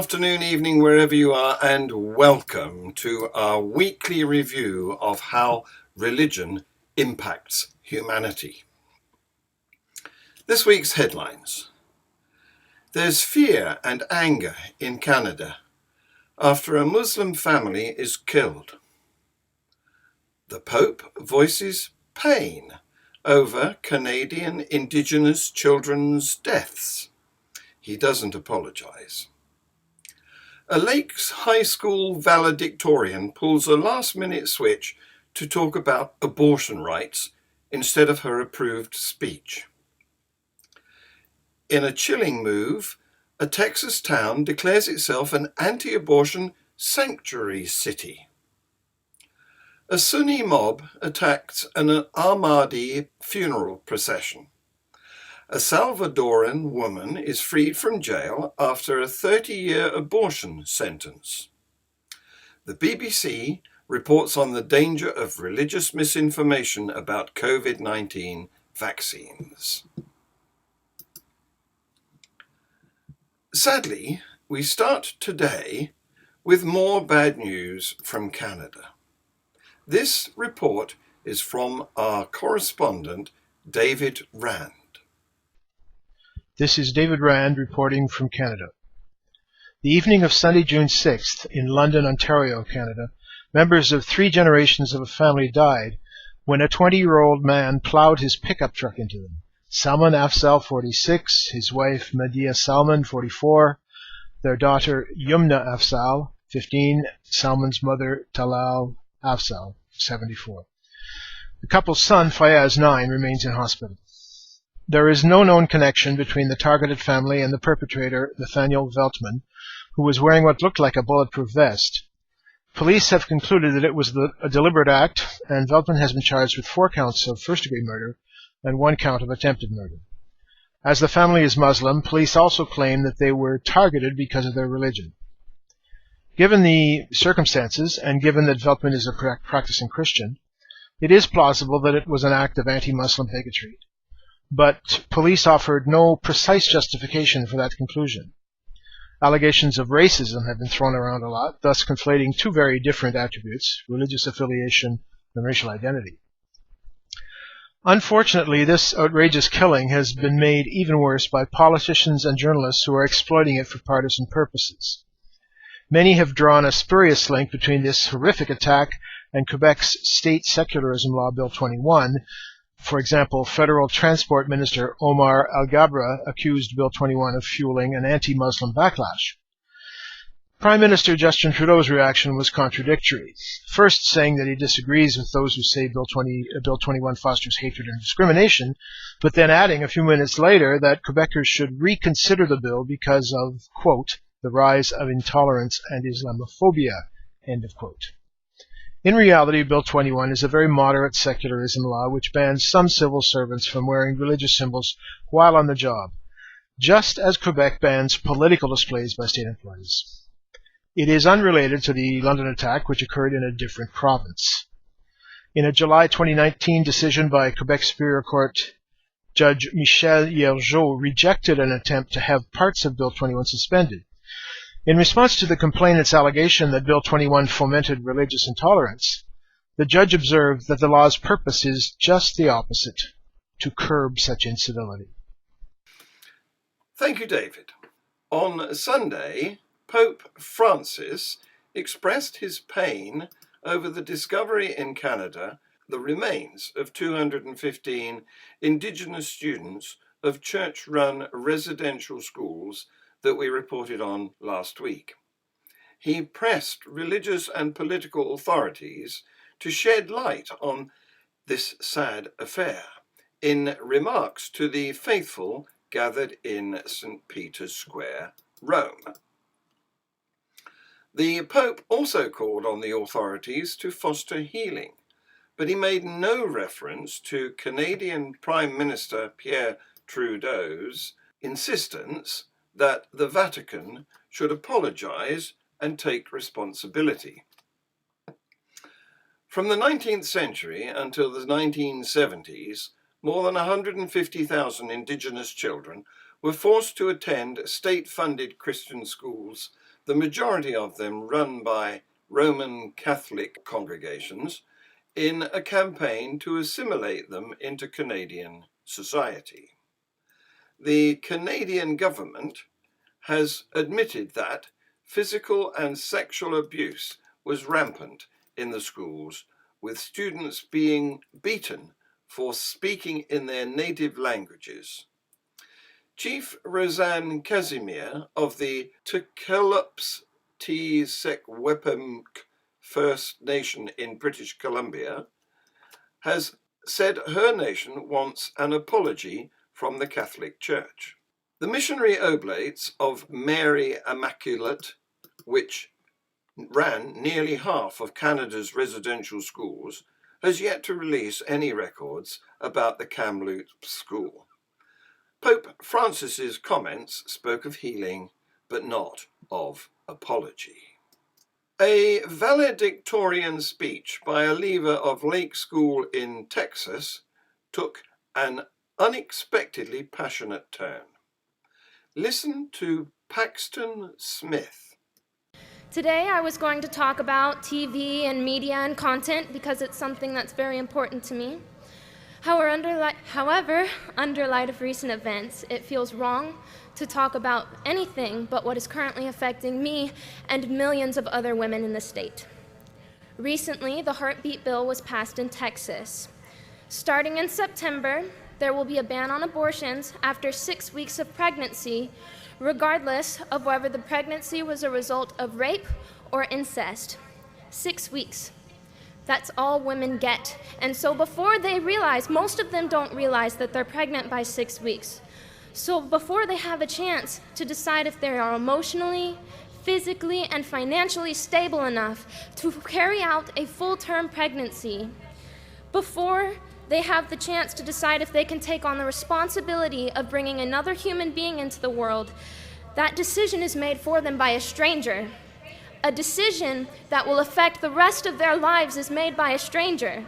afternoon, evening, wherever you are, and welcome to our weekly review of how religion impacts humanity. This week's headlines. There's fear and anger in Canada after a Muslim family is killed. The Pope voices pain over Canadian indigenous children's deaths. He doesn't apologise. A Lakes High School Valedictorian pulls a last-minute switch to talk about abortion rights instead of her approved speech. In a chilling move, a Texas town declares itself an anti-abortion sanctuary city. A Sunni mob attacked an Ahmadi funeral procession. A Salvadoran woman is freed from jail after a 30-year abortion sentence. The BBC reports on the danger of religious misinformation about COVID-19 vaccines. Sadly, we start today with more bad news from Canada. This report is from our correspondent, David Rand. This is David Rand reporting from Canada. The evening of Sunday, June 6th, in London, Ontario, Canada, members of 3 generations of a family died when a 20-year-old man plowed his pickup truck into them. Salman Afzal, 46, his wife Madia Salman, 44, their daughter Yumna Afzal, 15, Salman's mother Talal Afzal, 74. The couple's son, Fayaz, 9, remains in hospital. There is no known connection between the targeted family and the perpetrator, Nathaniel Veltman, who was wearing what looked like a bulletproof vest. Police have concluded that it was a deliberate act, and Veltman has been charged with 4 counts of first-degree murder and 1 count of attempted murder. As the family is Muslim, police also claim that they were targeted because of their religion. Given the circumstances, and given that Veltman is a practicing Christian, it is plausible that it was an act of anti-Muslim bigotry. But police offered no precise justification for that conclusion. Allegations of racism have been thrown around a lot, thus conflating 2 very different attributes, religious affiliation and racial identity. Unfortunately, this outrageous killing has been made even worse by politicians and journalists who are exploiting it for partisan purposes. Many have drawn a spurious link between this horrific attack and Quebec's state secularism law, Bill 21. For example, Federal Transport Minister Omar Alghabra accused Bill 21 of fueling an anti-Muslim backlash. Prime Minister Justin Trudeau's reaction was contradictory, first saying that he disagrees with those who say Bill 21 fosters hatred and discrimination, but then adding a few minutes later that Quebecers should reconsider the bill because of, quote, the rise of intolerance and Islamophobia, end of quote. In reality, Bill 21 is a very moderate secularism law which bans some civil servants from wearing religious symbols while on the job, just as Quebec bans political displays by state employees. It is unrelated to the London attack, which occurred in a different province. In a July 2019 decision by Quebec Superior Court, Judge Michel Hiergeau rejected an attempt to have parts of Bill 21 suspended. In response to the complainant's allegation that Bill 21 fomented religious intolerance, the judge observed that the law's purpose is just the opposite, to curb such incivility. Thank you, David. On Sunday, Pope Francis expressed his pain over the discovery in Canada the remains of 215 Indigenous students of church-run residential schools that we reported on last week. He pressed religious and political authorities to shed light on this sad affair in remarks to the faithful gathered in St. Peter's Square, Rome. The Pope also called on the authorities to foster healing, but he made no reference to Canadian Prime Minister Pierre Trudeau's insistence that the Vatican should apologize and take responsibility. From the 19th century until the 1970s, more than 150,000 Indigenous children were forced to attend state-funded Christian schools the majority of them run by Roman Catholic congregations, in a campaign to assimilate them into Canadian society. The Canadian government has admitted that physical and sexual abuse was rampant in the schools, with students being beaten for speaking in their native languages. Chief Roseanne Casimir of the Tukalps Sekwepemc First Nation in British Columbia has said her nation wants an apology from the Catholic Church. The missionary oblates of Mary Immaculate, which ran nearly half of Canada's residential schools, has yet to release any records about the Kamloops school. Pope Francis's comments spoke of healing, but not of apology. A valedictorian speech by a leaver of Lake School in Texas took an unexpectedly passionate turn. Listen to Paxton Smith. Today I was going to talk about TV and media and content because it's something that's very important to me. However, under light of recent events, it feels wrong to talk about anything but what is currently affecting me and millions of other women in the state. Recently, the heartbeat bill was passed in Texas. Starting in September, there will be a ban on abortions after 6 weeks of pregnancy, regardless of whether the pregnancy was a result of rape or incest. 6 weeks. That's all women get. And so before they realize, most of them don't realize that they're pregnant by 6 weeks. So before they have a chance to decide if they are emotionally, physically, and financially stable enough to carry out a full-term pregnancy, before they have the chance to decide if they can take on the responsibility of bringing another human being into the world, that decision is made for them by a stranger. A decision that will affect the rest of their lives is made by a stranger.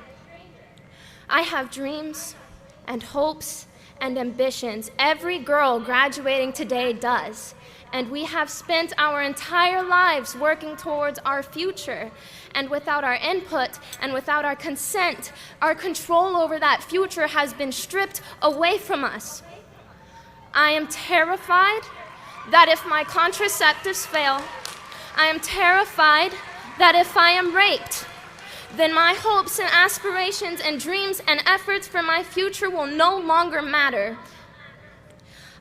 I have dreams and hopes and ambitions. Every girl graduating today does. And we have spent our entire lives working towards our future. And without our input and without our consent, our control over that future has been stripped away from us. I am terrified that if my contraceptives fail, I am terrified that if I am raped, then my hopes and aspirations and dreams and efforts for my future will no longer matter.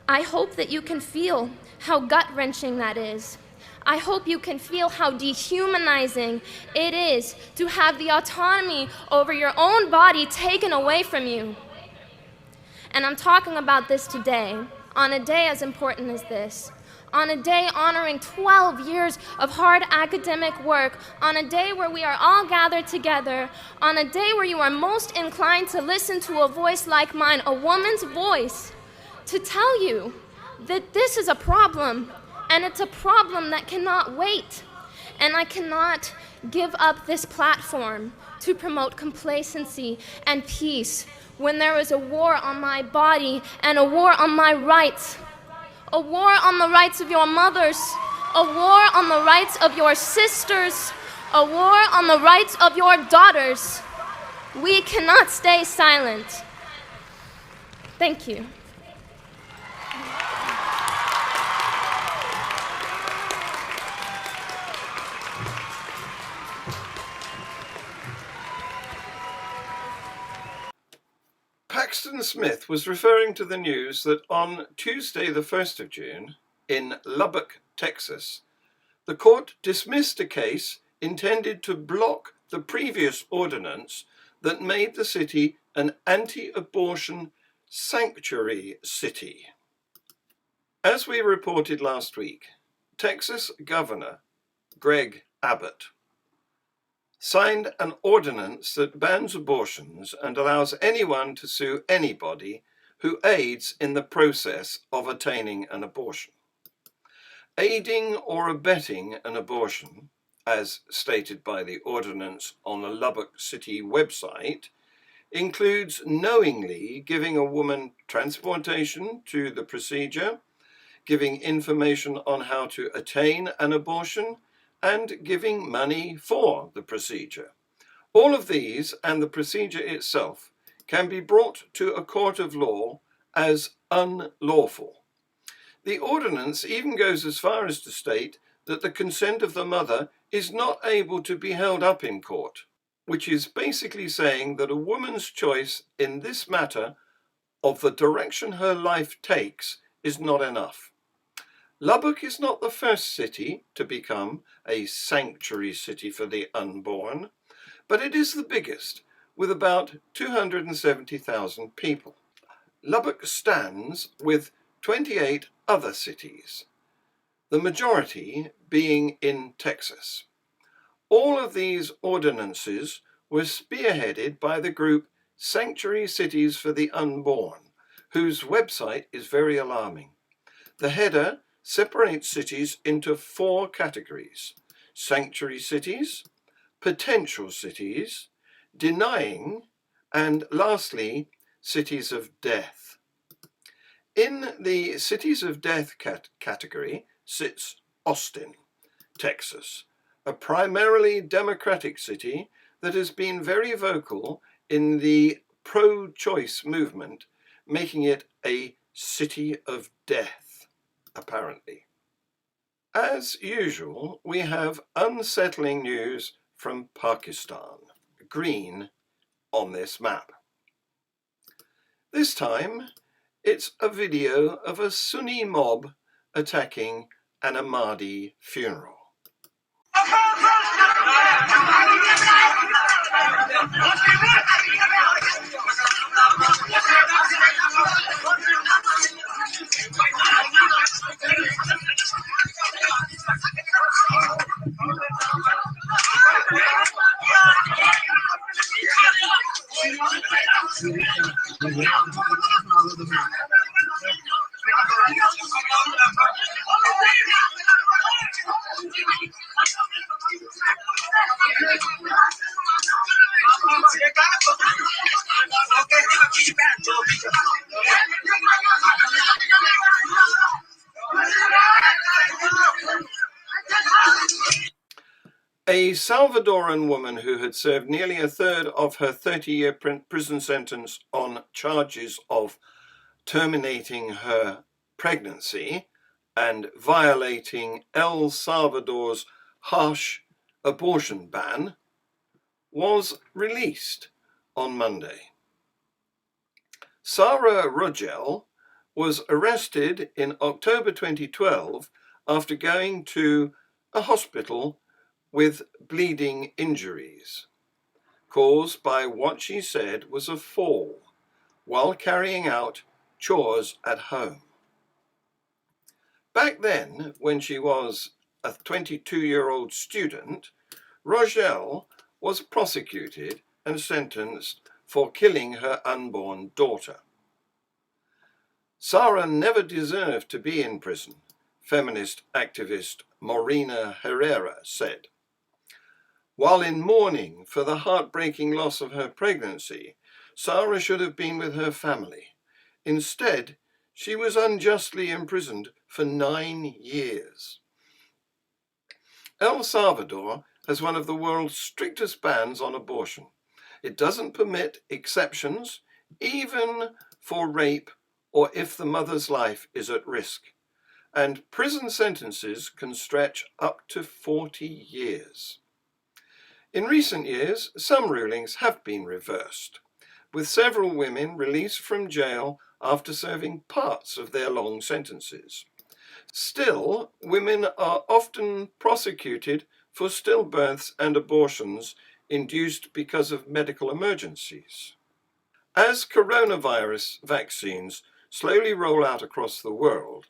I hope that you can feel how gut-wrenching that is. I hope you can feel how dehumanizing it is to have the autonomy over your own body taken away from you. And I'm talking about this today, on a day as important as this. On a day honoring 12 years of hard academic work, on a day where we are all gathered together, on a day where you are most inclined to listen to a voice like mine, a woman's voice, to tell you that this is a problem, and it's a problem that cannot wait. And I cannot give up this platform to promote complacency and peace when there is a war on my body and a war on my rights. A war on the rights of your mothers, a war on the rights of your sisters, a war on the rights of your daughters. We cannot stay silent. Thank you. Paxton Smith was referring to the news that on Tuesday, the 1st of June, in Lubbock, Texas, the court dismissed a case intended to block the previous ordinance that made the city an anti-abortion sanctuary city. As we reported last week, Texas Governor Greg Abbott signed an ordinance that bans abortions and allows anyone to sue anybody who aids in the process of attaining an abortion. Aiding or abetting an abortion, as stated by the ordinance on the Lubbock City website, includes knowingly giving a woman transportation to the procedure, giving information on how to attain an abortion, and giving money for the procedure. All of these and the procedure itself can be brought to a court of law as unlawful. The ordinance even goes as far as to state that the consent of the mother is not able to be held up in court, which is basically saying that a woman's choice in this matter of the direction her life takes is not enough. Lubbock is not the first city to become a sanctuary city for the unborn, but it is the biggest, with about 270,000 people. Lubbock stands with 28 other cities, the majority being in Texas. All of these ordinances were spearheaded by the group Sanctuary Cities for the Unborn, whose website is very alarming. The header separates cities into 4 categories: sanctuary cities, potential cities, denying, and lastly, cities of death. In the cities of death category sits Austin, Texas, a primarily Democratic city that has been very vocal in the pro-choice movement, making it a city of death, apparently. As usual, we have unsettling news from Pakistan, green on this map. This time, it's a video of a Sunni mob attacking an Ahmadi funeral. A Salvadoran woman who had served nearly a third of her 30-year prison sentence on charges of terminating her pregnancy and violating El Salvador's harsh abortion ban was released on Monday. Sarah Rogel was arrested in October 2012 after going to a hospital with bleeding injuries caused by what she said was a fall while carrying out chores at home. Back then, when she was a 22-year-old student, Rogel was prosecuted and sentenced for killing her unborn daughter. Sarah never deserved to be in prison, feminist activist Morena Herrera said. While in mourning for the heartbreaking loss of her pregnancy, Sarah should have been with her family. Instead, she was unjustly imprisoned for 9 years. El Salvador has one of the world's strictest bans on abortion. It doesn't permit exceptions, even for rape or if the mother's life is at risk. And prison sentences can stretch up to 40 years. In recent years, some rulings have been reversed, with several women released from jail after serving parts of their long sentences. Still, women are often prosecuted for stillbirths and abortions induced because of medical emergencies. As coronavirus vaccines slowly roll out across the world,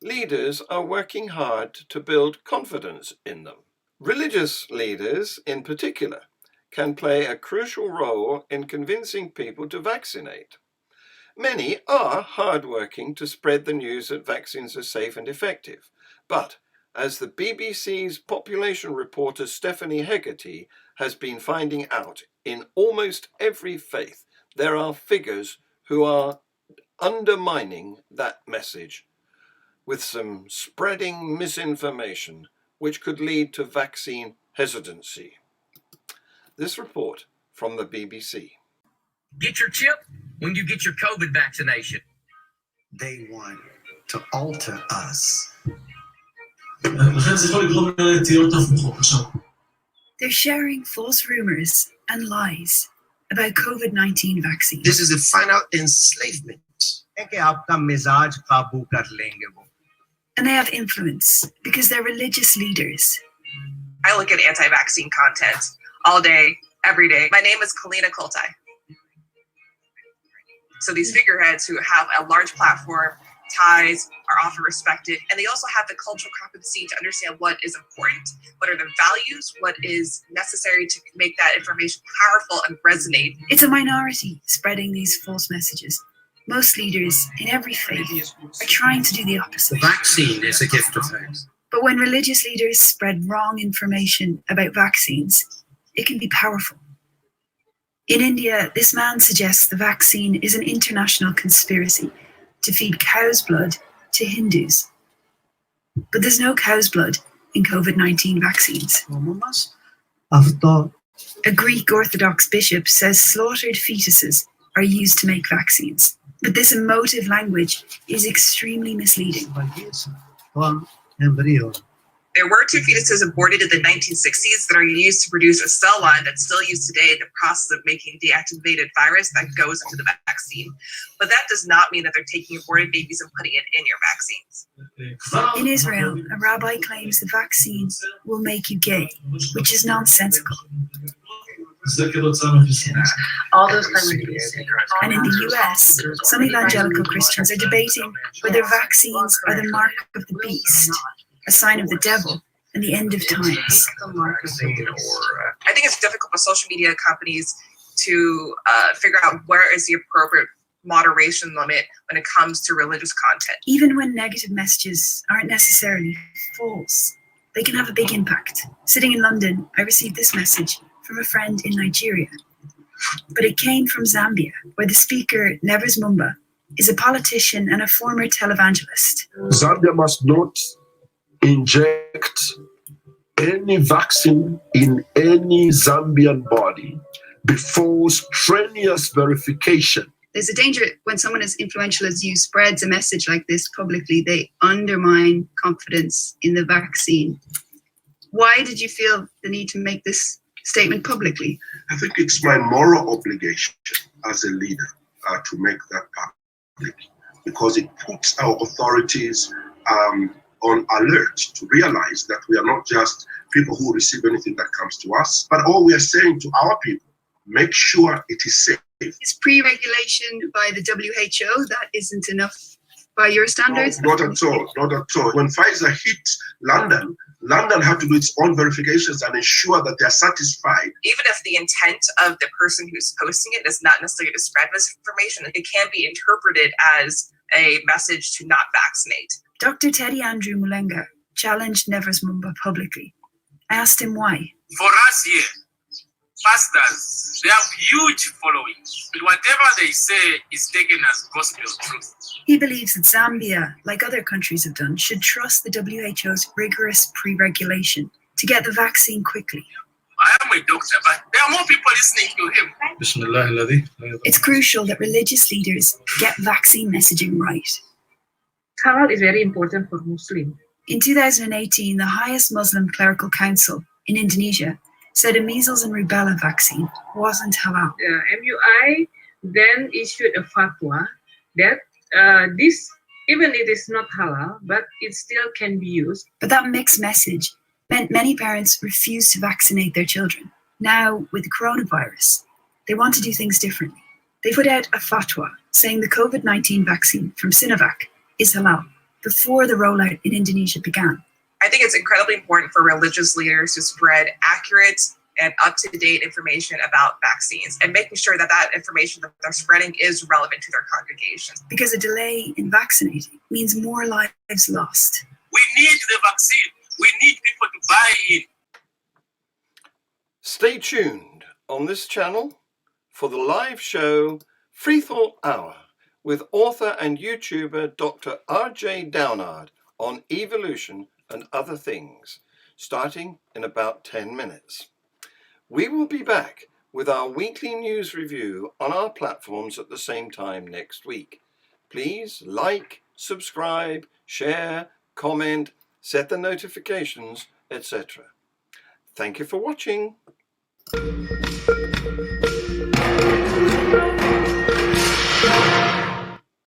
leaders are working hard to build confidence in them. Religious leaders, in particular, can play a crucial role in convincing people to vaccinate. Many are hard-working to spread the news that vaccines are safe and effective, but as the BBC's population reporter Stephanie Hegarty has been finding out, in almost every faith, there are figures who are undermining that message. with some spreading misinformation which could lead to vaccine hesitancy. This report from the BBC. Get your chip when you get your COVID vaccination. They want to alter us. They're sharing false rumors and lies about COVID-19 vaccines. This is a final enslavement. And they have influence because they're religious leaders. I look at anti-vaccine content all day, every day. My name is Kalina Kultai. So these figureheads who have a large platform, ties, are often respected, and they also have the cultural competency to understand what is important, what are the values, what is necessary to make that information powerful and resonate. It's a minority spreading these false messages. Most leaders in every faith are trying to do the opposite. The vaccine is a gift of thanks. But when religious leaders spread wrong information about vaccines, it can be powerful. In India, this man suggests the vaccine is an international conspiracy to feed cow's blood to Hindus. But there's no cow's blood in COVID-19 vaccines. A Greek Orthodox bishop says slaughtered fetuses are used to make vaccines. But this emotive language is extremely misleading. There were 2 fetuses aborted in the 1960s that are used to produce a cell line that's still used today in the process of making deactivated virus that goes into the vaccine. But that does not mean that they're taking aborted babies and putting it in your vaccines. In Israel, a rabbi claims the vaccine will make you gay, which is nonsensical. All those claims. And in the US, some evangelical Christians are debating whether vaccines are the mark of the beast, a sign of the devil, and the end of times. I think it's difficult for social media companies to figure out where is the appropriate moderation limit when it comes to religious content. Even when negative messages aren't necessarily false, they can have a big impact. Sitting in London, I received this message from a friend in Nigeria. But it came from Zambia, where the speaker, Nevers Mumba, is a politician and a former televangelist. Zambia must not inject any vaccine in any Zambian body before strenuous verification. There's a danger when someone as influential as you spreads a message like this publicly, they undermine confidence in the vaccine. Why did you feel the need to make this statement publicly? I think it's my moral obligation as a leader to make that public, because it puts our authorities on alert to realize that we are not just people who receive anything that comes to us, but all we are saying to our people, make sure it is safe. Is pre-regulation by the WHO, that isn't enough by your standards? No, not at all, not at all. When Pfizer hit London, London had to do its own verifications and ensure that they're satisfied. Even if the intent of the person who's posting it is not necessarily to spread misinformation, it can be interpreted as a message to not vaccinate. Dr. Teddy Andrew Mulenga challenged Nevers Mumba publicly. I asked him why. For us here, pastors, they have huge followings, but whatever they say is taken as gospel truth. He believes that Zambia, like other countries have done, should trust the WHO's rigorous pre-regulation to get the vaccine quickly. I am a doctor, but there are more people listening to him. It's crucial that religious leaders get vaccine messaging right. Halal is very important for Muslims. In 2018, the highest Muslim clerical council in Indonesia said a measles and rubella vaccine wasn't halal. MUI then issued a fatwa that this, even it is not halal, but it still can be used. But that mixed message meant many parents refused to vaccinate their children. Now, with coronavirus, they want to do things differently. They put out a fatwa saying the COVID-19 vaccine from Sinovac is halal before the rollout in Indonesia began. I think it's incredibly important for religious leaders to spread accurate and up-to-date information about vaccines and making sure that that information that they're spreading is relevant to their congregations. Because a delay in vaccinating means more lives lost. We need the vaccine. We need people to buy it. Stay tuned on this channel for the live show Free Thought Hour with author and YouTuber Dr. R.J. Downard on evolution and other things, starting in about 10 minutes. We will be back with our weekly news review on our platforms at the same time next week. Please like, subscribe, share, comment, set the notifications, etc. Thank you for watching.